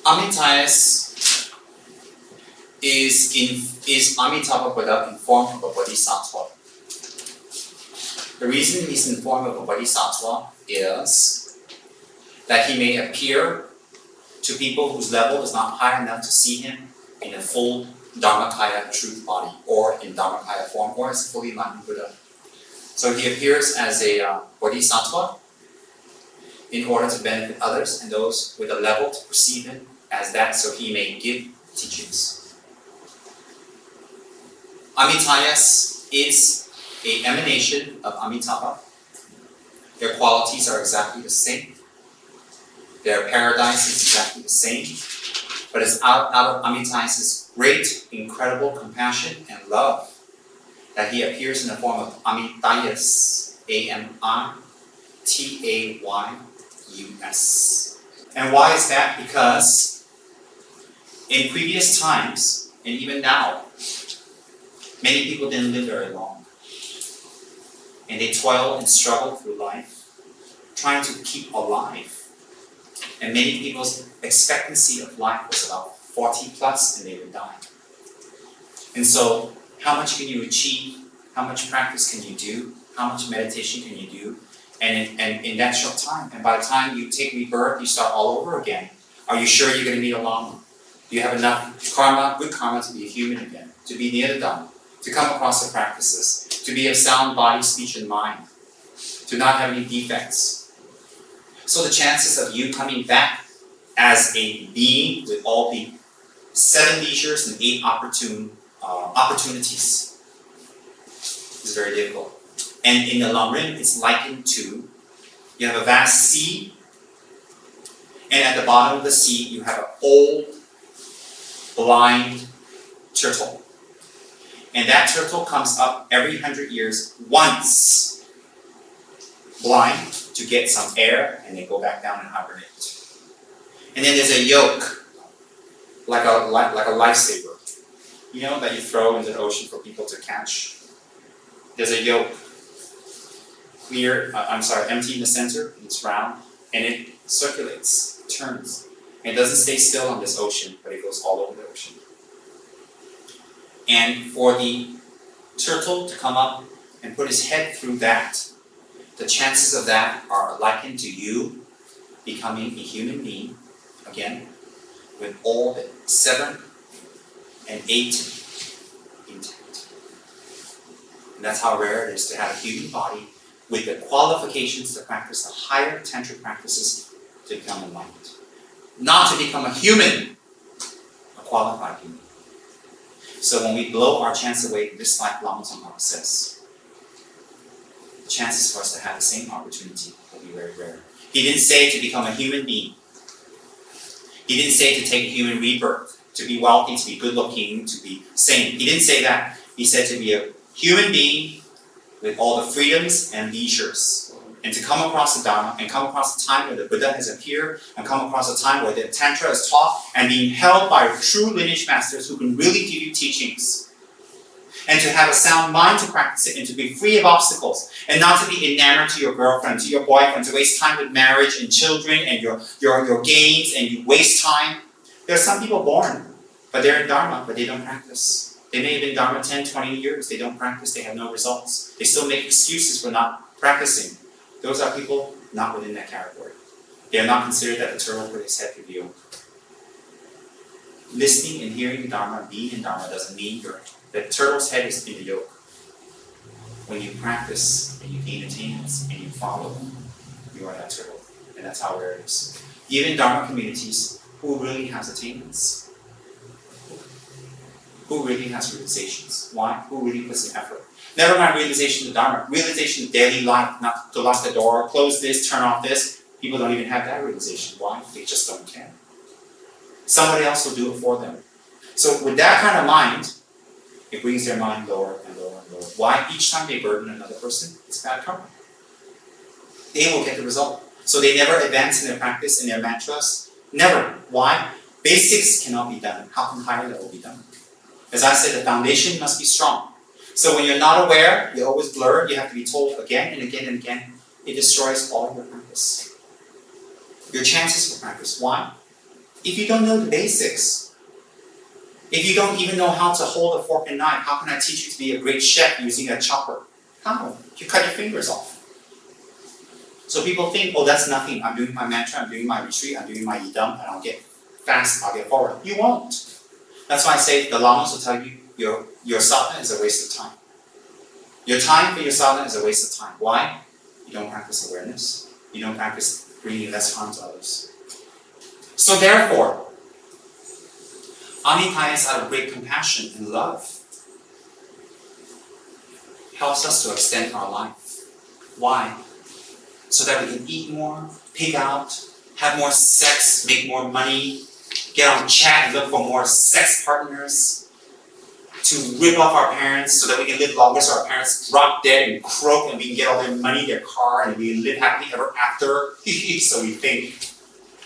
Amitayus is Amitabha Buddha in form of a bodhisattva. The reason he's in form of a bodhisattva is that he may appear to people whose level is not high enough to see him in a full Dharmakaya truth body, or in Dharmakaya form, or as a fully enlightened Buddha. So he appears as a bodhisattva in order to benefit others and those with a level to perceive him as that, so he may give teachings. Amitayus is an emanation of Amitabha. Their qualities are exactly the same. Their paradise is exactly the same. But it's out of Amitayus' great, incredible compassion and love that he appears in the form of Amitayus, Amitayus. And why is that? Because in previous times, and even now, many people didn't live very long. And they toil and struggle through life, trying to keep alive. And many people's expectancy of life was about 40 plus, and they would die. And so, how much can you achieve? How much practice can you do? How much meditation can you do? And in that short time, and by the time you take rebirth, you start all over again. Are you sure you're going to meet a Lama? Do you have enough karma, good karma, to be a human again? To be near the Dhamma? To come across the practices? To be of sound body, speech, and mind? To not have any defects? So the chances of you coming back as a being with all the 7 leisures and 8 opportunities is very difficult. And in the Lamrim, it's likened to, you have a vast sea, and at the bottom of the sea, you have an old, blind turtle. And that turtle comes up every 100 years once, blind, to get some air, and they go back down and hibernate. And then there's a yolk, like a lifesaver, that you throw into the ocean for people to catch. There's a yolk, empty in the center, and it's round, and it circulates, it turns. And it doesn't stay still on this ocean, but it goes all over the ocean. And for the turtle to come up and put his head through that, the chances of that are likened to you becoming a human being, again, with all the 7 and 8 intact. And that's how rare it is to have a human body with the qualifications to practice the higher tantric practices to become enlightened. Not to become a human, a qualified human. So when we blow our chance away, just like Lama Tsongkhapa says, the chances for us to have the same opportunity will be very rare. He didn't say to become a human being. He didn't say to take human rebirth, to be wealthy, to be good looking, to be sane. He didn't say that. He said to be a human being with all the freedoms and leisures. And to come across the Dharma, and come across a time where the Buddha has appeared, and come across a time where the Tantra is taught, and being held by true lineage masters who can really give you teachings. And to have a sound mind to practice it, and to be free of obstacles, and not to be enamored to your girlfriend, to your boyfriend, to waste time with marriage and children and your gains, and you waste time. There are some people born, but they're in Dharma, but they don't practice. They may have been Dharma 10, 20 years, they don't practice, they have no results. They still make excuses for not practicing. Those are people not within that category. They are not considered that the turtle put his head through the yoke. Listening and hearing Dharma, being in Dharma, doesn't mean the turtle's head is in the yoke. When you practice and you gain attainments and you follow, you are that turtle. And that's how rare it is. Even in Dharma communities, who really has attainments? Who really has realizations? Why? Who really puts in effort? Never mind realization of Dharma. Realization of daily life, not to lock the door, close this, turn off this. People don't even have that realization. Why? They just don't care. Somebody else will do it for them. So with that kind of mind, it brings their mind lower and lower and lower. Why? Each time they burden another person, it's bad karma. They will get the result. So they never advance in their practice, in their mantras. Never. Why? Basics cannot be done. How can higher level be done? As I said, the foundation must be strong. So when you're not aware, you're always blurred, you have to be told again and again and again. It destroys all your practice. Your chances for practice. Why? If you don't know the basics, if you don't even know how to hold a fork and knife, how can I teach you to be a great chef using a chopper? How? You cut your fingers off. So people think, oh, that's nothing. I'm doing my mantra, I'm doing my retreat, I'm doing my yidam, and I'll get fast, I'll get forward. You won't. That's why I say the lamas will tell you your sadhana is a waste of time. Your time for your sadhana is a waste of time. Why? You don't practice awareness. You don't practice bringing less harm to others. So therefore, Amitayus out of great compassion and love helps us to extend our life. Why? So that we can eat more, pig out, have more sex, make more money, get on chat and look for more sex partners, to rip off our parents so that we can live longer, so our parents drop dead and croak and we can get all their money, their car, and we can live happily ever after. So we think.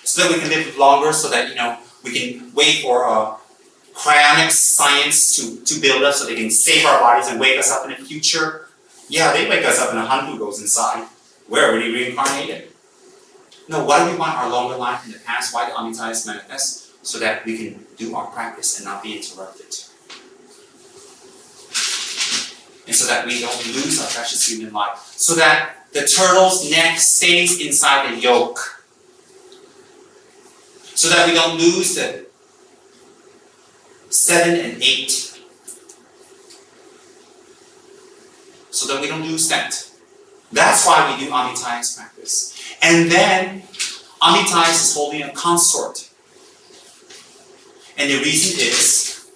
So that we can live longer, so that we can wait for cryonic science to build us so they can save our bodies and wake us up in the future. Yeah, they wake us up and a hantu goes inside. We're already reincarnated. No, why do we want our longer life in the past? Why do Amitayus manifest? So that we can do our practice and not be interrupted. And so that we don't lose our precious human life. So that the turtle's neck stays inside the yoke. So that we don't lose the 7 and 8. So that we don't lose that. That's why we do Amitayus practice. And then Amitayus is holding a consort. And the reason is,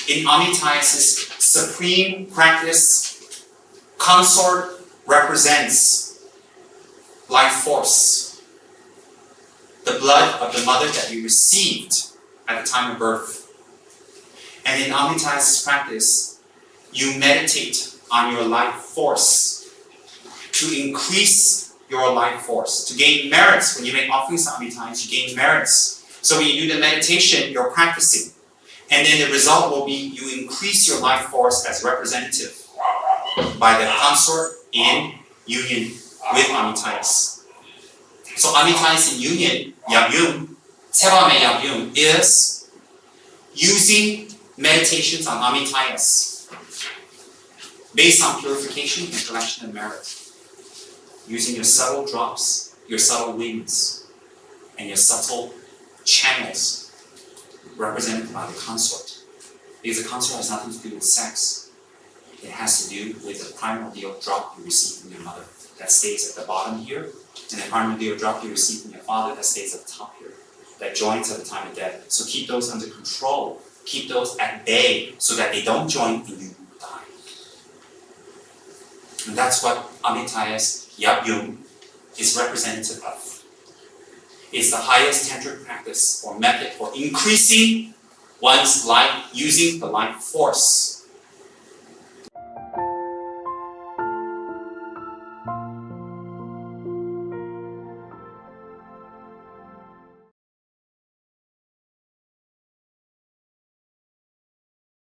in Amitayus' supreme practice, consort represents life force. The blood of the mother that you received at the time of birth. And in Amitayus' practice, you meditate on your life force to increase your life force, to gain merits. When you make offerings to Amitayus, you gain merits. So when you do the meditation, you're practicing. And then the result will be you increase your life force as representative by the consort in union with Amitayus. So Amitayus in union, Yabyum, Tsebame Yabyum, is using meditations on Amitayus based on purification and collection of merit. Using your subtle drops, your subtle wings, and your subtle channels represented by the consort. Because the consort has nothing to do with sex. It has to do with the primordial drop you receive from your mother that stays at the bottom here, and the primordial drop you receive from your father that stays at the top here, that joins at the time of death. So keep those under control. Keep those at bay so that they don't join and you die. And that's what Amitayus Yabyum is representative of. It's the highest tantric practice or method for increasing one's life using the life force